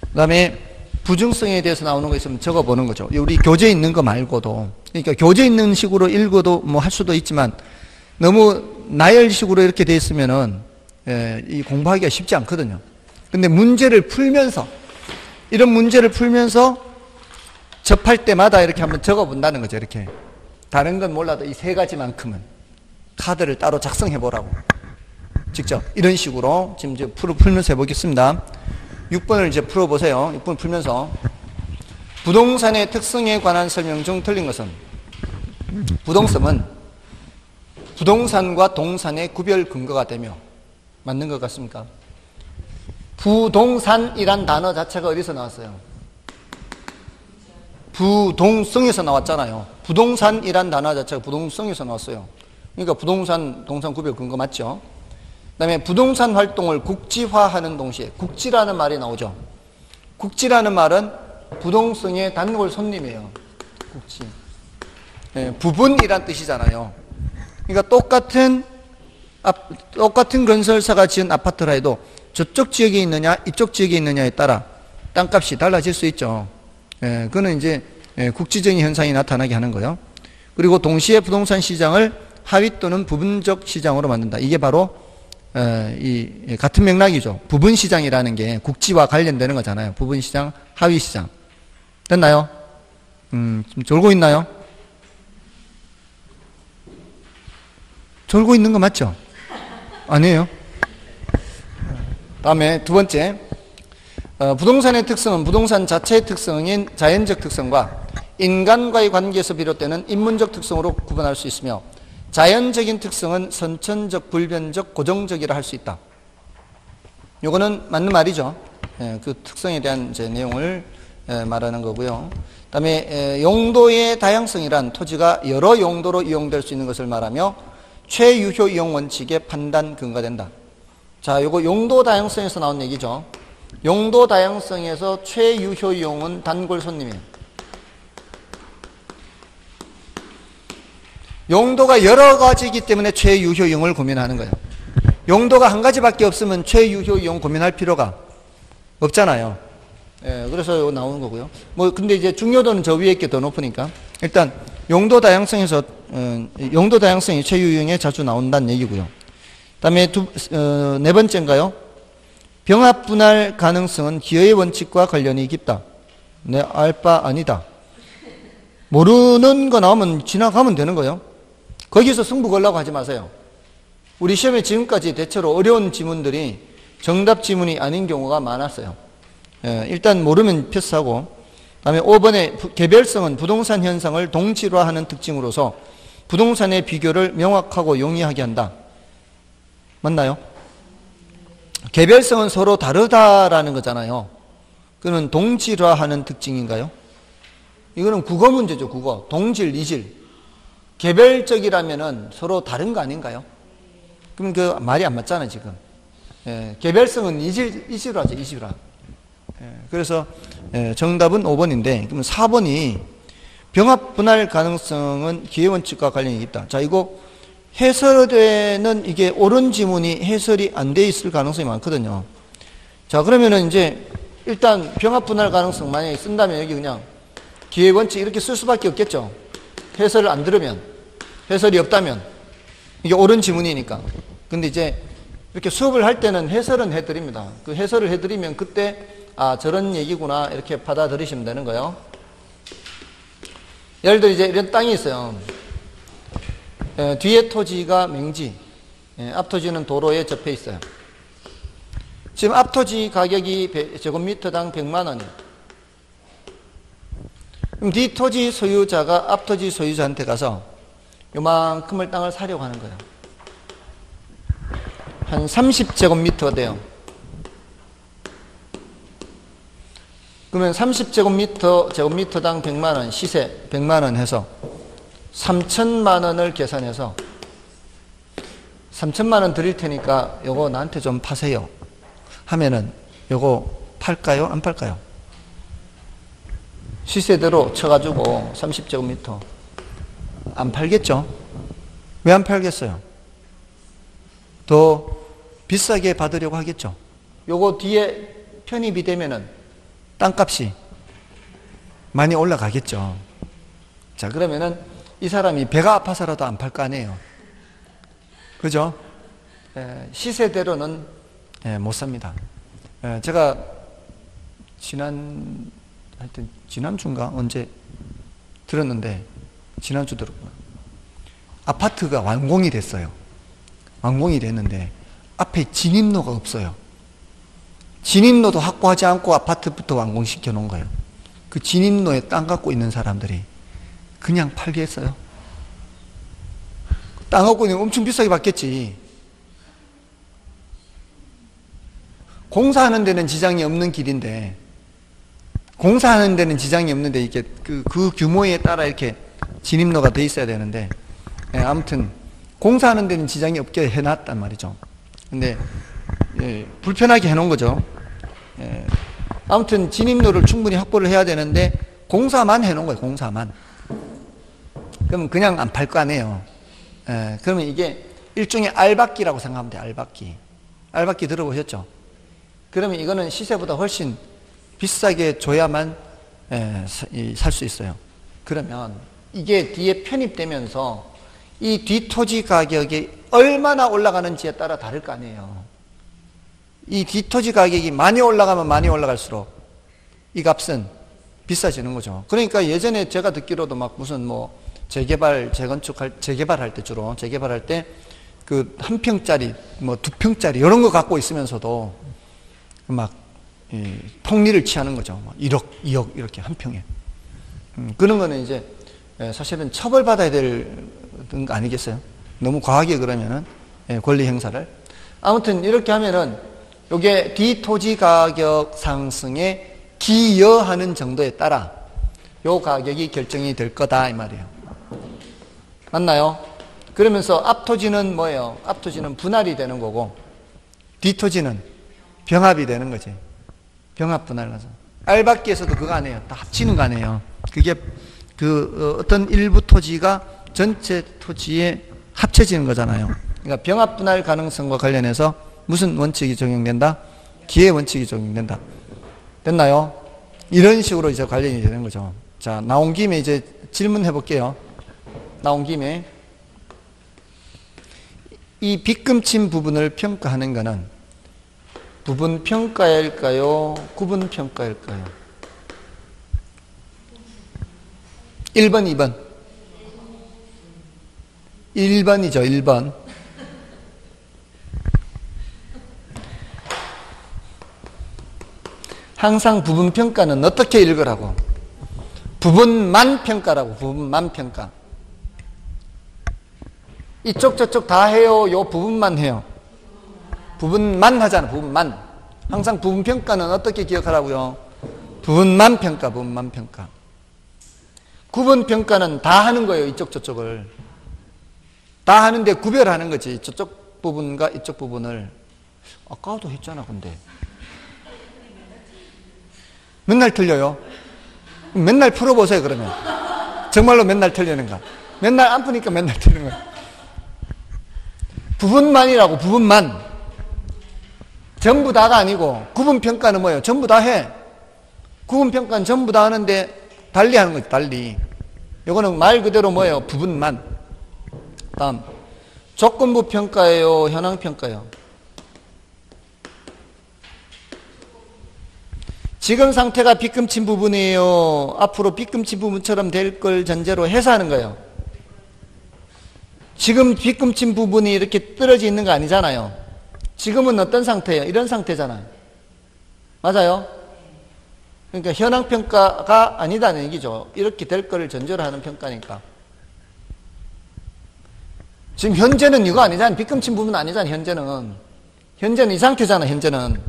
그 다음에 부증성에 대해서 나오는 거 있으면 적어보는 거죠. 우리 교재에 있는 거 말고도. 그러니까 교재에 있는 식으로 읽어도 뭐 할 수도 있지만 너무 나열식으로 이렇게 돼 있으면은 이 공부하기가 쉽지 않거든요. 근데 문제를 풀면서, 이런 문제를 풀면서 접할 때마다 이렇게 한번 적어본다는 거죠. 이렇게. 다른 건 몰라도 이 세 가지만큼은 카드를 따로 작성해 보라고. 직접 이런 식으로 지금 이제 풀면서 해보겠습니다. 6번을 이제 풀어보세요. 6번 풀면서 부동산의 특성에 관한 설명 중 틀린 것은, 부동성은 부동산과 동산의 구별 근거가 되며, 맞는 것 같습니까? 부동산이란 단어 자체가 어디서 나왔어요? 부동성에서 나왔잖아요. 부동산이란 단어 자체가 부동성에서 나왔어요. 그러니까 부동산, 동산 구별 근거 맞죠? 그 다음에 부동산 활동을 국지화하는 동시에, 국지라는 말이 나오죠. 국지라는 말은 부동성의 단골 손님이에요. 국지. 부분이란 뜻이잖아요. 그러니까 똑같은 건설사가 지은 아파트라 해도 저쪽 지역에 있느냐, 이쪽 지역에 있느냐에 따라 땅값이 달라질 수 있죠. 그거는 이제 국지적인 현상이 나타나게 하는 거예요. 그리고 동시에 부동산 시장을 하위 또는 부분적 시장으로 만든다. 이게 바로 이 같은 맥락이죠. 부분 시장이라는 게 국지와 관련되는 거잖아요. 부분 시장, 하위 시장. 됐나요? 좀 졸고 있나요? 졸고 있는 거 맞죠? 아니에요? 다음에 두 번째, 부동산의 특성은 부동산 자체의 특성인 자연적 특성과 인간과의 관계에서 비롯되는 인문적 특성으로 구분할 수 있으며, 자연적인 특성은 선천적, 불변적, 고정적이라 할 수 있다. 요거는 맞는 말이죠. 그 특성에 대한 이제 내용을 말하는 거고요. 그다음에 용도의 다양성이란 토지가 여러 용도로 이용될 수 있는 것을 말하며 최유효 이용 원칙의 판단 근거가 된다. 자, 요거 용도 다양성에서 나온 얘기죠. 용도 다양성에서 최유효 이용은 단골 손님이에요. 용도가 여러 가지이기 때문에 최유효 이용을 고민하는 거예요. 용도가 한 가지밖에 없으면 최유효 이용 고민할 필요가 없잖아요. 그래서 이거 나오는 거고요. 근데 이제 중요도는 저 위에 게 더 높으니까 일단 용도 다양성에서 용도 다양성이 최유효 이용에 자주 나온다는 얘기고요. 그다음에 네 번째인가요? 병합 분할 가능성은 기여의 원칙과 관련이 깊다. 네, 알 바 아니다. 모르는 거 나오면 지나가면 되는 거예요. 거기서 승부 걸라고 하지 마세요. 우리 시험에 지금까지 대체로 어려운 지문들이 정답 지문이 아닌 경우가 많았어요. 일단 모르면 패스하고, 그다음에 5번에 개별성은 부동산 현상을 동질화하는 특징으로서 부동산의 비교를 명확하고 용이하게 한다. 맞나요? 개별성은 서로 다르다라는 거잖아요. 그는 동질화하는 특징인가요? 이거는 국어 문제죠, 국어. 동질, 이질. 개별적이라면은 서로 다른 거 아닌가요? 그럼 그 말이 안 맞잖아요, 지금. 개별성은 이질화죠, 이질화. 그래서 정답은 5번인데, 그러면 4번이 병합 분할 가능성은 기회 원칙과 관련이 있다. 자, 이거 해설에는 이게 옳은 지문이 해설이 안 돼 있을 가능성이 많거든요. 자, 그러면은 이제 일단 병합 분할 가능성 만약에 쓴다면 여기 그냥 기회 원칙 이렇게 쓸 수밖에 없겠죠. 해설을 안 들으면, 해설이 없다면 이게 옳은 지문이니까. 근데 이제 이렇게 수업을 할 때는 해설은 해드립니다. 그 해설을 해드리면 그때 저런 얘기구나 이렇게 받아들이시면 되는 거예요. 예를 들어 이제 이런 땅이 있어요. 뒤에 토지가 맹지, 앞 토지는 도로에 접해 있어요. 지금 앞 토지 가격이 제곱미터당 100만 원이에요. 그럼 뒤 토지 소유자가 앞 토지 소유자한테 가서 요만큼을 땅을 사려고 하는 거예요. 한 30제곱미터가 돼요. 그러면 30제곱미터당 100만 원, 시세 100만 원 해서 3천만 원을 계산해서 3천만 원 드릴 테니까 요거 나한테 좀 파세요 하면은 요거 팔까요? 안 팔까요? 시세대로 쳐가지고 30제곱미터 안 팔겠죠? 왜 안 팔겠어요? 더 비싸게 받으려고 하겠죠? 요거 뒤에 편입이 되면은 땅값이 많이 올라가겠죠. 자, 그러면은 이 사람이 배가 아파서라도 안 팔 거 아니에요. 그죠? 시세대로는 못 삽니다. 제가 지난주인가 언제 들었는데, 지난주 들었구나. 아파트가 완공이 됐어요. 완공이 됐는데 앞에 진입로가 없어요. 진입로도 확보하지 않고 아파트부터 완공시켜 놓은 거예요. 그 진입로에 땅 갖고 있는 사람들이 그냥 팔겠어요? 땅 갖고 있는 엄청 비싸게 받겠지. 공사하는 데는 지장이 없는 길인데, 공사하는 데는 지장이 없는데 이게 그 규모에 따라 이렇게 진입로가 돼 있어야 되는데, 아무튼 공사하는 데는 지장이 없게 해놨단 말이죠. 근데 불편하게 해놓은 거죠. 아무튼 진입로를 충분히 확보를 해야 되는데 공사만 해놓은 거예요. 공사만. 그러면 그냥 안 팔 거 아니에요. 그러면 이게 일종의 알박기라고 생각하면 돼요. 알박기. 알박기 들어보셨죠? 그러면 이거는 시세보다 훨씬 비싸게 줘야만 살 수 있어요. 그러면 이게 뒤에 편입되면서 이 뒷토지 가격이 얼마나 올라가는지에 따라 다를 거 아니에요. 이 뒷토지 가격이 많이 올라가면 많이 올라갈수록 이 값은 비싸지는 거죠. 그러니까 예전에 제가 듣기로도 막 무슨 뭐 재개발할 때 주로 재개발할 때 그 한 평짜리 뭐 두 평짜리 이런 거 갖고 있으면서도 막 폭리를 취하는 거죠. 1억, 2억 이렇게 한 평에. 그런 거는 이제 사실은 처벌받아야 될 거 아니겠어요? 너무 과하게 그러면은 권리 행사를. 아무튼 이렇게 하면은 요게 뒤토지 가격 상승에 기여하는 정도에 따라 요 가격이 결정이 될 거다 이 말이에요. 맞나요? 그러면서 앞토지는 뭐예요? 앞토지는 분할이 되는 거고 뒤토지는 병합이 되는 거지. 병합 분할라서. 알박기에서도 그거 아니에요. 다 합치는 거 아니에요. 그게 어떤 일부 토지가 전체 토지에 합쳐지는 거잖아요. 그러니까 병합 분할 가능성과 관련해서 무슨 원칙이 적용된다? 기회 원칙이 적용된다. 됐나요? 이런 식으로 이제 관련이 되는 거죠. 자, 나온 김에 이제 질문해 볼게요. 나온 김에 이 빗금친 부분을 평가하는 거는 부분 평가일까요? 구분 평가일까요? 1번, 2번. 1번이죠, 1번. 항상 부분 평가는 어떻게 읽으라고? 부분만 평가라고, 부분만 평가. 이쪽 저쪽 다 해요, 요 부분만 해요. 부분만 하잖아, 부분만. 항상 부분 평가는 어떻게 기억하라고요? 부분만 평가, 부분만 평가. 구분 평가는 다 하는 거예요, 이쪽 저쪽을. 다 하는데 구별하는 거지. 저쪽 부분과 이쪽 부분을. 아까도 했잖아, 근데. 맨날 틀려요. 맨날 풀어보세요, 그러면. 정말로 맨날 틀리는가. 맨날 안 푸니까 맨날 틀리는 거야. 부분만이라고, 부분만. 전부 다가 아니고, 구분평가는 뭐예요? 전부 다 해. 구분평가는 전부 다 하는데, 달리 하는 거지, 달리. 요거는 말 그대로 뭐예요? 부분만. 다음. 조건부 평가예요? 현황 평가예요? 지금 상태가 빗금친 부분이에요. 앞으로 빗금친 부분처럼 될 걸 전제로 해서 하는 거예요. 지금 빗금친 부분이 이렇게 떨어져 있는 거 아니잖아요. 지금은 어떤 상태예요? 이런 상태잖아요. 맞아요? 그러니까 현황 평가가 아니다는 얘기죠. 이렇게 될 거를 전제로 하는 평가니까. 지금 현재는 이거 아니잖아요. 빗금친 부분 아니잖아요. 현재는 이 상태잖아요. 현재는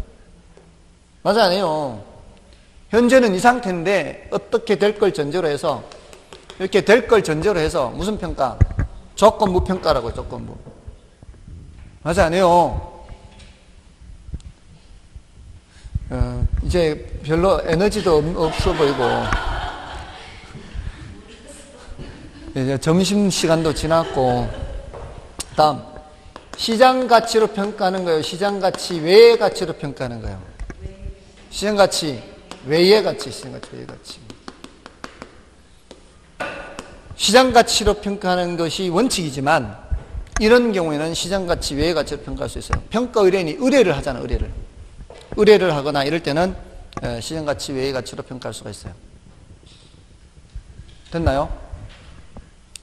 맞아요. 현재는 이 상태인데 어떻게 될 걸 전제로 해서 이렇게 될 걸 전제로 해서 무슨 평가? 조건부 평가라고. 조건부. 맞아요. 이제 별로 에너지도 없어 보이고 이제 점심시간도 지났고, 다음 시장가치로 평가하는 거예요. 시장가치 외의 가치로 평가하는 거예요. 시장가치 외의 가치. 시장가치로 평가하는 것이 원칙이지만 이런 경우에는 시장가치 외의 가치로 평가할 수 있어요. 평가 의뢰인이 의뢰를 하잖아. 의뢰를 하거나 이럴 때는 시장가치 외의 가치로 평가할 수가 있어요. 됐나요?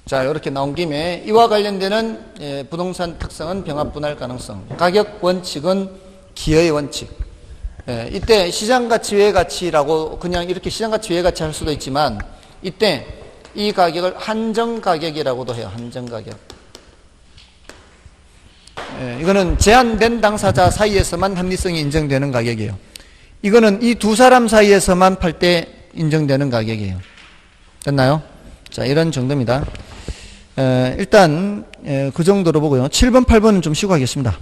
자, 이렇게 나온 김에 이와 관련되는 부동산 특성은 병합 분할 가능성, 가격 원칙은 기여의 원칙. 이때 시장가치 외의 가치라고 그냥 이렇게 시장가치 외의 가치 할 수도 있지만 이때 이 가격을 한정가격이라고도 해요. 한정가격. 이거는 제한된 당사자 사이에서만 합리성이 인정되는 가격이에요. 이거는 이 두 사람 사이에서만 팔 때 인정되는 가격이에요. 됐나요? 자, 이런 정도입니다. 일단 그 정도로 보고요. 7번, 8번은 좀 쉬고 하겠습니다.